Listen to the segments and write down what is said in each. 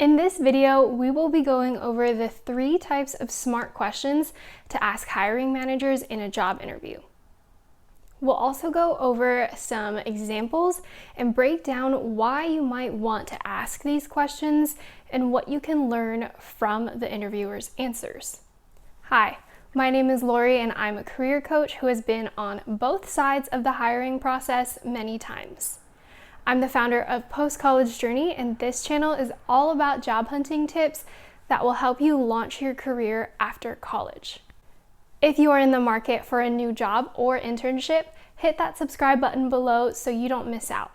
In this video, we will be going over the 3 types of smart questions to ask hiring managers in a job interview. We'll also go over some examples and break down why you might want to ask these questions and what you can learn from the interviewer's answers. Hi, my name is Laurie and I'm a career coach who has been on both sides of the hiring process many times. I'm the founder of Post College Journey, and this channel is all about job hunting tips that will help you launch your career after college. If you are in the market for a new job or internship, hit that subscribe button below so you don't miss out.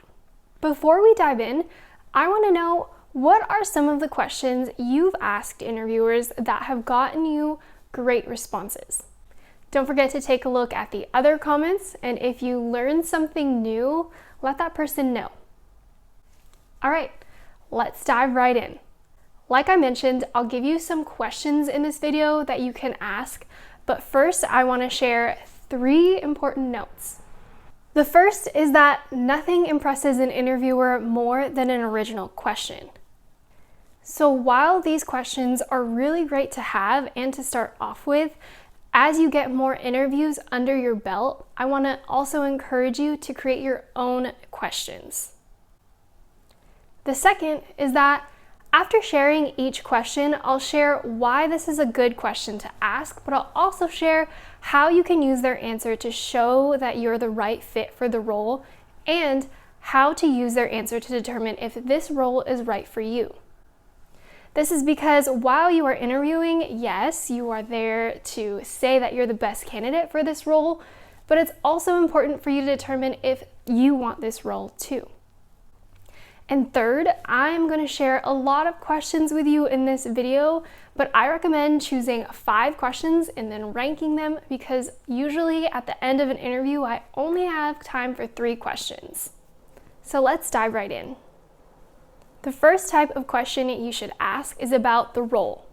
Before we dive in, I want to know, what are some of the questions you've asked interviewers that have gotten you great responses? Don't forget to take a look at the other comments, and if you learn something new, let that person know. All right, let's dive right in. Like I mentioned, I'll give you some questions in this video that you can ask, but first I want to share 3 important notes. The first is that nothing impresses an interviewer more than an original question. So while these questions are really great to have and to start off with, as you get more interviews under your belt, I want to also encourage you to create your own questions. The second is that after sharing each question, I'll share why this is a good question to ask, but I'll also share how you can use their answer to show that you're the right fit for the role, and how to use their answer to determine if this role is right for you. This is because while you are interviewing, yes, you are there to say that you're the best candidate for this role, but it's also important for you to determine if you want this role too. And third, I'm going to share a lot of questions with you in this video, but I recommend choosing 5 questions and then ranking them, because usually at the end of an interview, I only have time for 3 questions. So let's dive right in. The first type of question you should ask is about the role.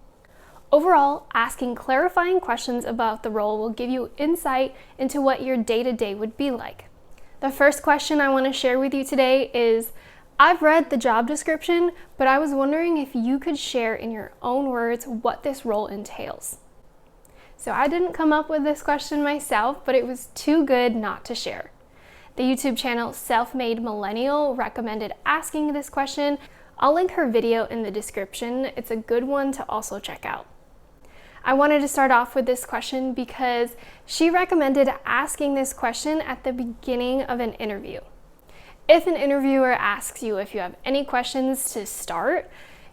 Overall, asking clarifying questions about the role will give you insight into what your day-to-day would be like. The first question I want to share with you today is, I've read the job description, but I was wondering if you could share in your own words what this role entails. So I didn't come up with this question myself, but it was too good not to share. The YouTube channel Self-Made Millennial recommended asking this question. I'll link her video in the description. It's a good one to also check out. I wanted to start off with this question because she recommended asking this question at the beginning of an interview. If an interviewer asks you if you have any questions to start,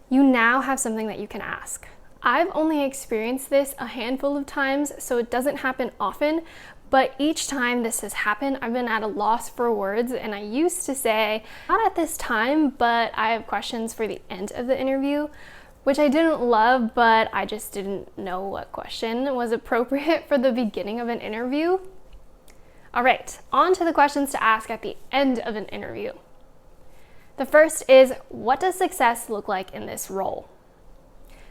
you now have something that you can ask. I've only experienced this a handful of times, so it doesn't happen often, but each time this has happened, I've been at a loss for words, and I used to say, not at this time, but I have questions for the end of the interview, which I didn't love, but I just didn't know what question was appropriate for the beginning of an interview. All right, on to the questions to ask at the end of an interview. The first is, what does success look like in this role?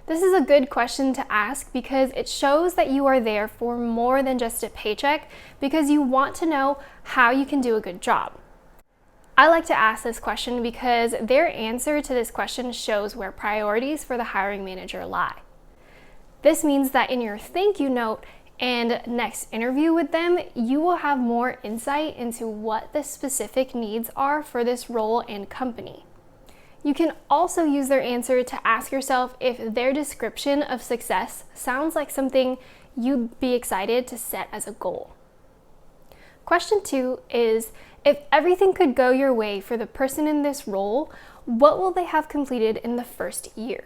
This is a good question to ask because it shows that you are there for more than just a paycheck, because you want to know how you can do a good job. I like to ask this question because their answer to this question shows where priorities for the hiring manager lie. This means that in your thank you note and next interview with them, you will have more insight into what the specific needs are for this role and company. You can also use their answer to ask yourself if their description of success sounds like something you'd be excited to set as a goal. Question 2 is, if everything could go your way for the person in this role, what will they have completed in the first year?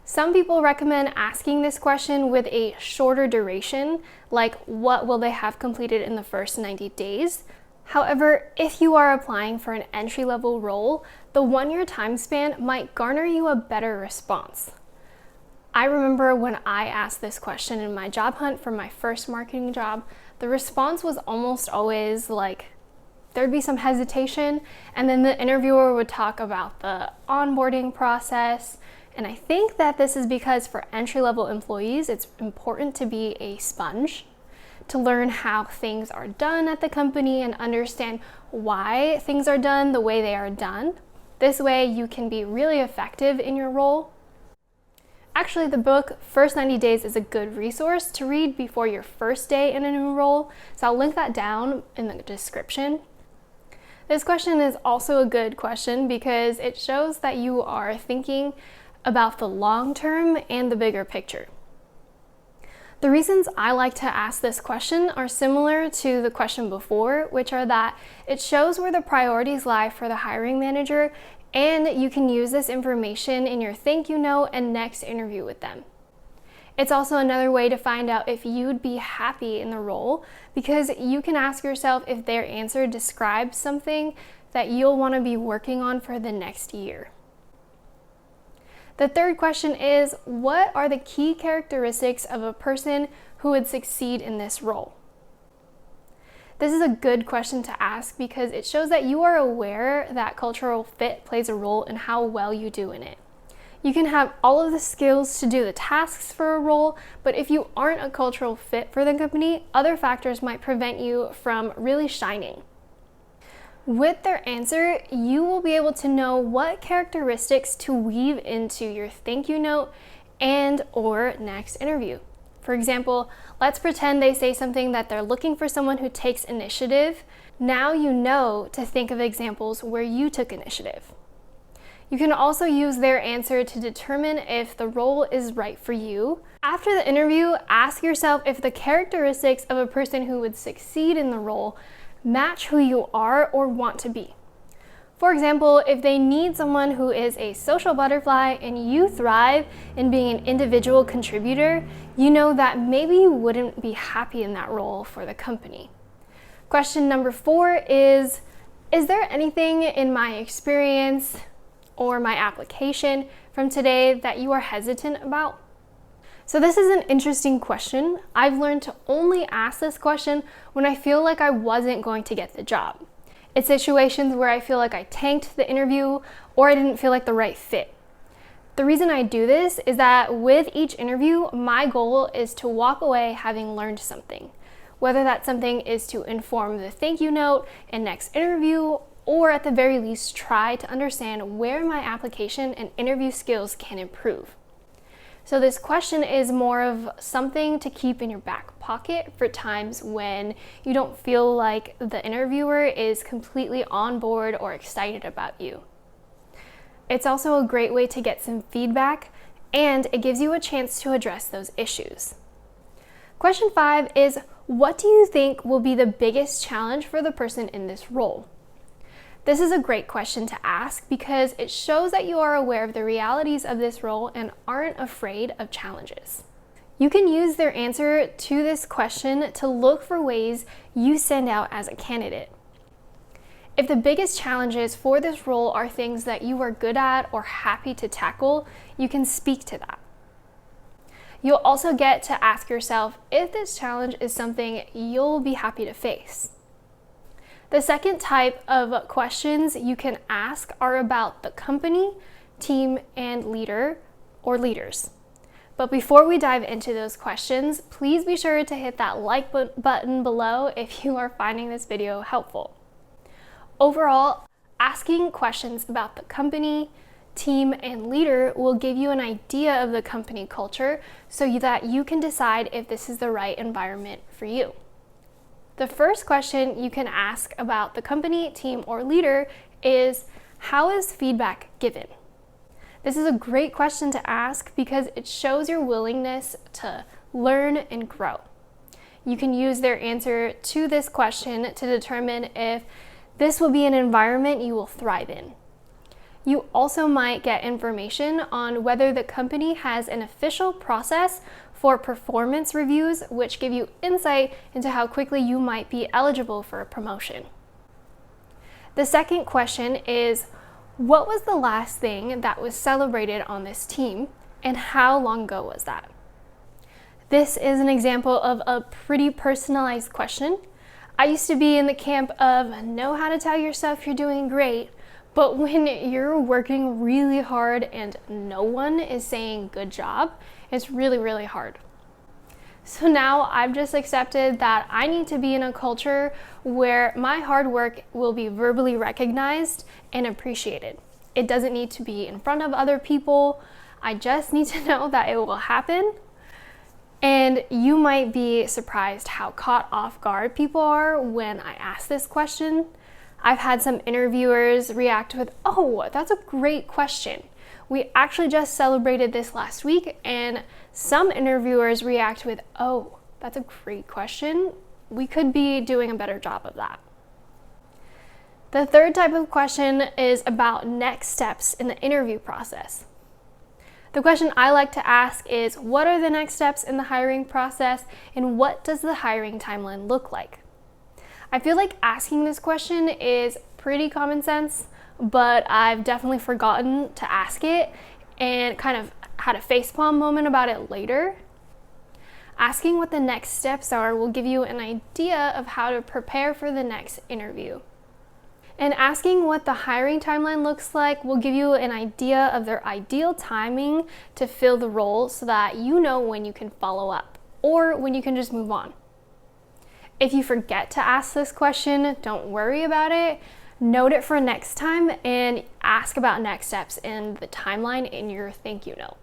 Some people recommend asking this question with a shorter duration, like what will they have completed in the first 90 days? However, if you are applying for an entry-level role, the 1-year time span might garner you a better response. I remember when I asked this question in my job hunt for my first marketing job, the response was almost always like, there'd be some hesitation, and then the interviewer would talk about the onboarding process. And I think that this is because for entry-level employees, it's important to be a sponge, to learn how things are done at the company and understand why things are done the way they are done. This way you can be really effective in your role. Actually, the book First 90 Days is a good resource to read before your first day in a new role, so I'll link that down in the description. This question is also a good question because it shows that you are thinking about the long term and the bigger picture. The reasons I like to ask this question are similar to the question before, which are that it shows where the priorities lie for the hiring manager, and you can use this information in your thank you note and next interview with them. It's also another way to find out if you'd be happy in the role, because you can ask yourself if their answer describes something that you'll want to be working on for the next year. The third question is, what are the key characteristics of a person who would succeed in this role? This is a good question to ask because it shows that you are aware that cultural fit plays a role in how well you do in it. You can have all of the skills to do the tasks for a role, but if you aren't a cultural fit for the company, other factors might prevent you from really shining. With their answer, you will be able to know what characteristics to weave into your thank you note and or next interview. For example, let's pretend they say something that they're looking for someone who takes initiative. Now you know to think of examples where you took initiative. You can also use their answer to determine if the role is right for you. After the interview, ask yourself if the characteristics of a person who would succeed in the role match who you are or want to be. For example, if they need someone who is a social butterfly and you thrive in being an individual contributor, you know that maybe you wouldn't be happy in that role for the company. Question number 4 is there anything in my experience or my application from today that you are hesitant about? So this is an interesting question. I've learned to only ask this question when I feel like I wasn't going to get the job. It's situations where I feel like I tanked the interview or I didn't feel like the right fit. The reason I do this is that with each interview, my goal is to walk away having learned something. Whether that something is to inform the thank you note and next interview, or at the very least try to understand where my application and interview skills can improve. So this question is more of something to keep in your back pocket for times when you don't feel like the interviewer is completely on board or excited about you. It's also a great way to get some feedback, and it gives you a chance to address those issues. Question 5 is, what do you think will be the biggest challenge for the person in this role? This is a great question to ask because it shows that you are aware of the realities of this role and aren't afraid of challenges. You can use their answer to this question to look for ways you stand out as a candidate. If the biggest challenges for this role are things that you are good at or happy to tackle, you can speak to that. You'll also get to ask yourself if this challenge is something you'll be happy to face. The second type of questions you can ask are about the company, team, and leader or leaders. But before we dive into those questions, please be sure to hit that like button below if you are finding this video helpful. Overall, asking questions about the company, team, and leader will give you an idea of the company culture so that you can decide if this is the right environment for you. The first question you can ask about the company, team, or leader is, how is feedback given? This is a great question to ask because it shows your willingness to learn and grow. You can use their answer to this question to determine if this will be an environment you will thrive in. You also might get information on whether the company has an official process for performance reviews, which give you insight into how quickly you might be eligible for a promotion. The second question is, what was the last thing that was celebrated on this team, and how long ago was that? This is an example of a pretty personalized question. I used to be in the camp of know how to tell yourself you're doing great, but when you're working really hard and no one is saying good job, it's really, really hard. So now I've just accepted that I need to be in a culture where my hard work will be verbally recognized and appreciated. It doesn't need to be in front of other people. I just need to know that it will happen. And you might be surprised how caught off guard people are when I ask this question. I've had some interviewers react with, "Oh, that's a great question. We actually just celebrated this last week." And some interviewers react with, "Oh, that's a great question. We could be doing a better job of that." The third type of question is about next steps in the interview process. The question I like to ask is, what are the next steps in the hiring process, and what does the hiring timeline look like? I feel like asking this question is pretty common sense, but I've definitely forgotten to ask it and kind of had a facepalm moment about it later. Asking what the next steps are will give you an idea of how to prepare for the next interview. And asking what the hiring timeline looks like will give you an idea of their ideal timing to fill the role so that you know when you can follow up or when you can just move on. If you forget to ask this question, don't worry about it. Note it for next time and ask about next steps and the timeline in your thank you note.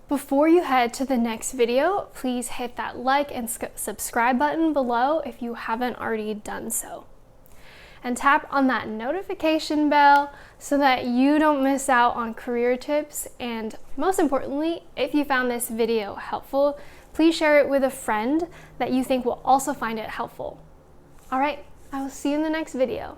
Before you head to the next video, please hit that like and subscribe button below if you haven't already done so. And tap on that notification bell so that you don't miss out on career tips. And most importantly, if you found this video helpful, please share it with a friend that you think will also find it helpful. All right, I will see you in the next video.